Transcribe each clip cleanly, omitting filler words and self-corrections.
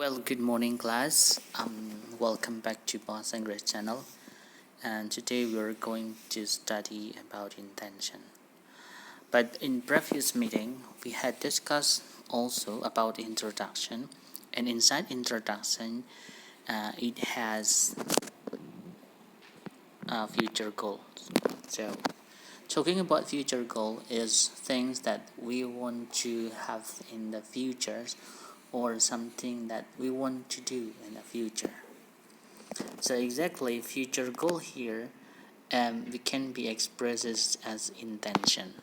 Well, good morning, class. Welcome back to Boss and Grace channel. And today we are going to study about intention. But in previous meeting, we had discussed also about introduction. And inside introduction, it has future goals. So, talking about future goal is things that we want to have in the futures, or something that we want to do in the future. So exactly, future goal here we can be expressed as intention.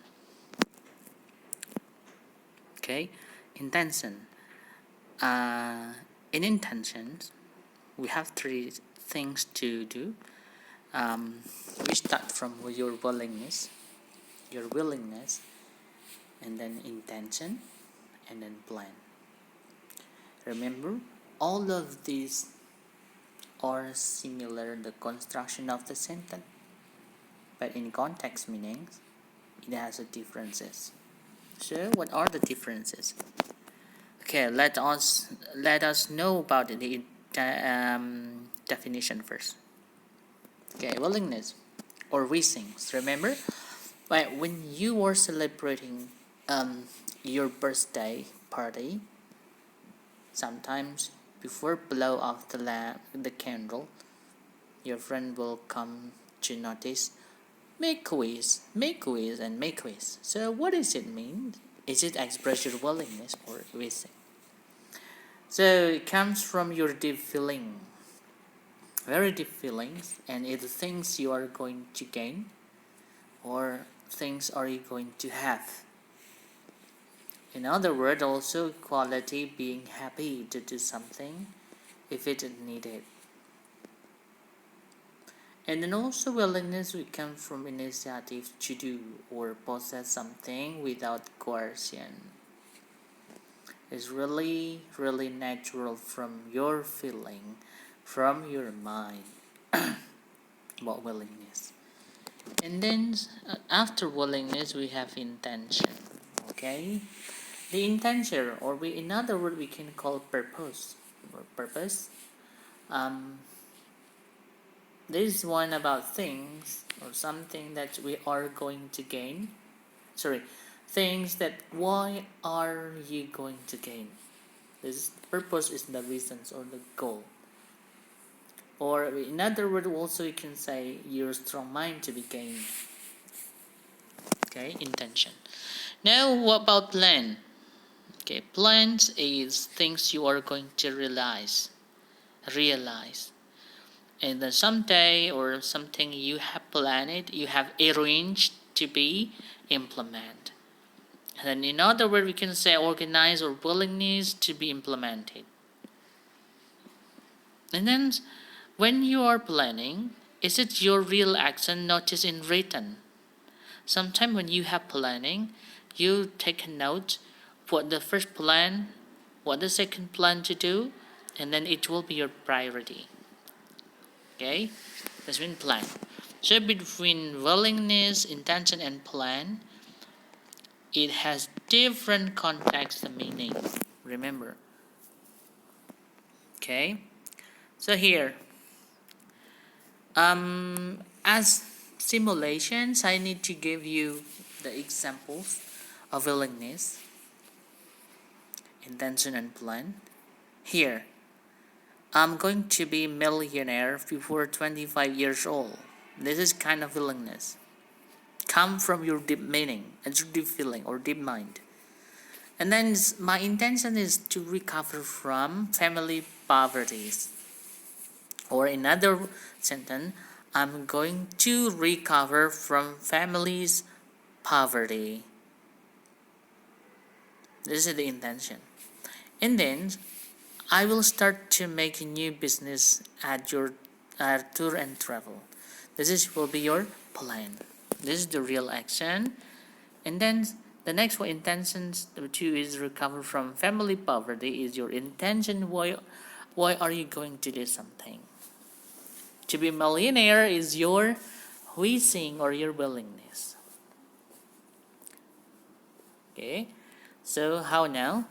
Okay, intention. In intentions, we have three things to do. We start from your willingness, and then intention, and then plan. Remember, all of these are similar in the construction of the sentence, but in context meanings, it has a differences. So, what are the differences? Okay, let us know about the definition first. Okay, willingness or wishings. Remember, when you are celebrating your birthday party, sometimes before blow off the candle, your friend will come to notice, make quiz, and make quiz. So what does it mean? Is it express your willingness or wishing? So it comes from your deep feeling, very deep feelings, and either things you are going to gain or things are you going to have. In other words, also quality being happy to do something if it is needed. And then also willingness will come from initiative to do or possess something without coercion. It's really natural from your feeling, from your mind about willingness. And then after willingness we have intention. Okay, the intention, or in other words we can call purpose or purpose. This is one about things or something that we are going to gain. Things that why are you going to gain? This purpose is the reasons or the goal. Or in other words, also you can say your strong mind to be gained. Okay, intention. Now, what about plan? Okay, plans is things you are going to realize, and then someday or something you have planned, you have arranged to be implemented. And then in other words, we can say organize or willingness to be implemented. And then when you are planning, is it your real action, not just in written? Sometimes when you have planning, you take a note what the first plan, what the second plan to do, and then it will be your priority. Okay, that's been plan. So between willingness, intention, and plan, it has different context and meaning. Remember. Okay, so here, as simulations, I need to give you the examples of willingness, intention, and plan. Here, I'm going to be millionaire before 25 years old. This is kind of willingness. Come from your deep meaning, and your deep feeling or deep mind. And then my intention is to recover from family poverty. Or in another sentence, I'm going to recover from family's poverty. This is the intention. And then I will start to make a new business at your tour and travel. Will be your plan. This is the real action. And then the next one, intentions. Number 2 is recover from family poverty. Is your intention. Why are you going to do something? To be millionaire is your wishing or your willingness. Okay, so how now?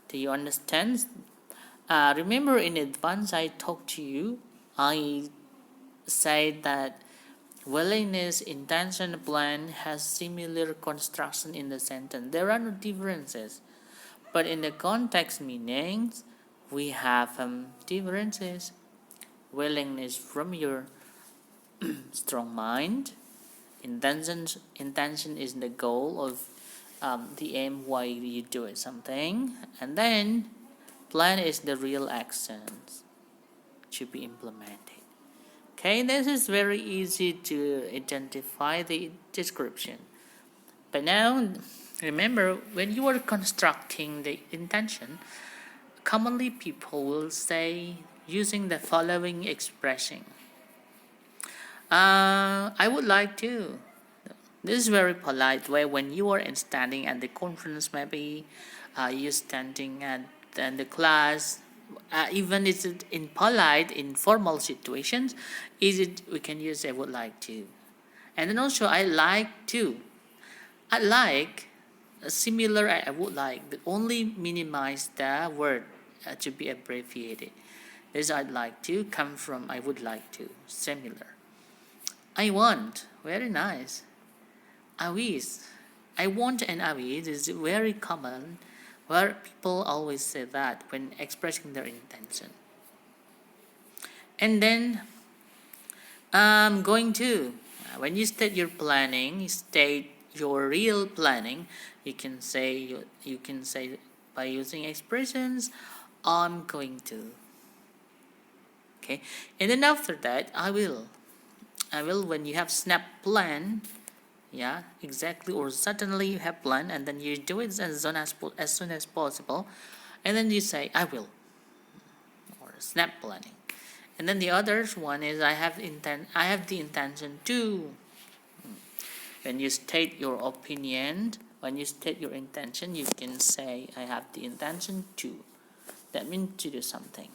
Do you understand Remember in advance I talked to you, I said that willingness, intention, plan has similar construction in the sentence. There are no differences. But in the context meanings, we have differences. Willingness from your strong mind. Intention is the goal of the aim why you do it something. And then plan is the real actions to be implemented. Okay, this is very easy to identify the description. But now, remember, when you are constructing the intention, commonly people will say using the following expression. I would like to. This is very polite way when you are standing at the conference, maybe you standing at the class. Even it's in polite, informal situations, we can use I would like to. And then also I like to. I like similar I would like, but only minimize the word to be abbreviated. This I'd like to come from I would like to, similar. I want, very nice. I wish. I want and I wish is very common, where people always say that when expressing their intention. And then I'm going to, when you state your planning, you state your real planning. You can say by using expressions, I'm going to. Okay, and then after that, I will. When you have snap plan, yeah, exactly, or suddenly you have plan, and then you do it as soon as possible, and then you say I will, or snap planning. And then the other one is I have the intention to. When you state your opinion, when you state your intention, you can say I have the intention to. That means to do something.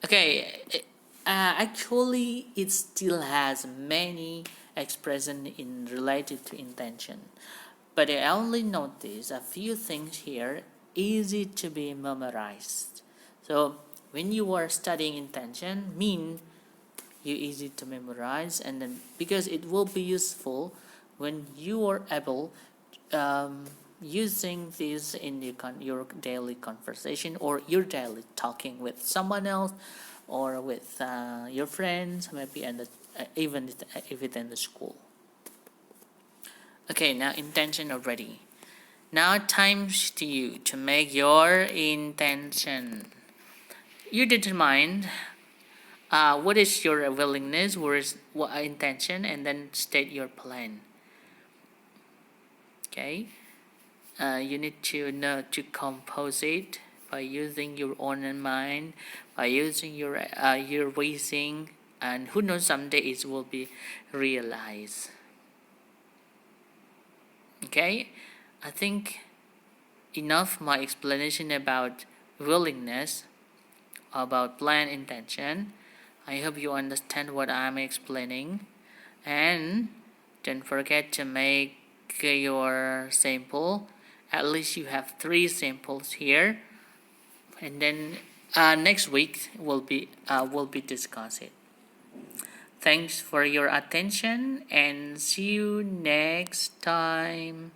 Okay, actually it still has many expressions related to intention. But I only notice a few things here easy to be memorized. So when you are studying intention, mean you easy to memorize, and then because it will be useful when you are able using this in your daily conversation or your daily talking with someone else or with your friends, maybe even if it's in the school. Okay, now intention already. Now time to you to make your intention. You determine what is your willingness, what intention, and then state your plan. Okay, you need to know to compose it by using your own mind, by using your reasoning, and who knows, someday it will be realized. Okay, I think enough my explanation about willingness, about plan, intention. I hope you understand what I'm explaining, and don't forget to make your sample. At least you have 3 samples here, and then next week we'll be discussing. Thanks for your attention and see you next time.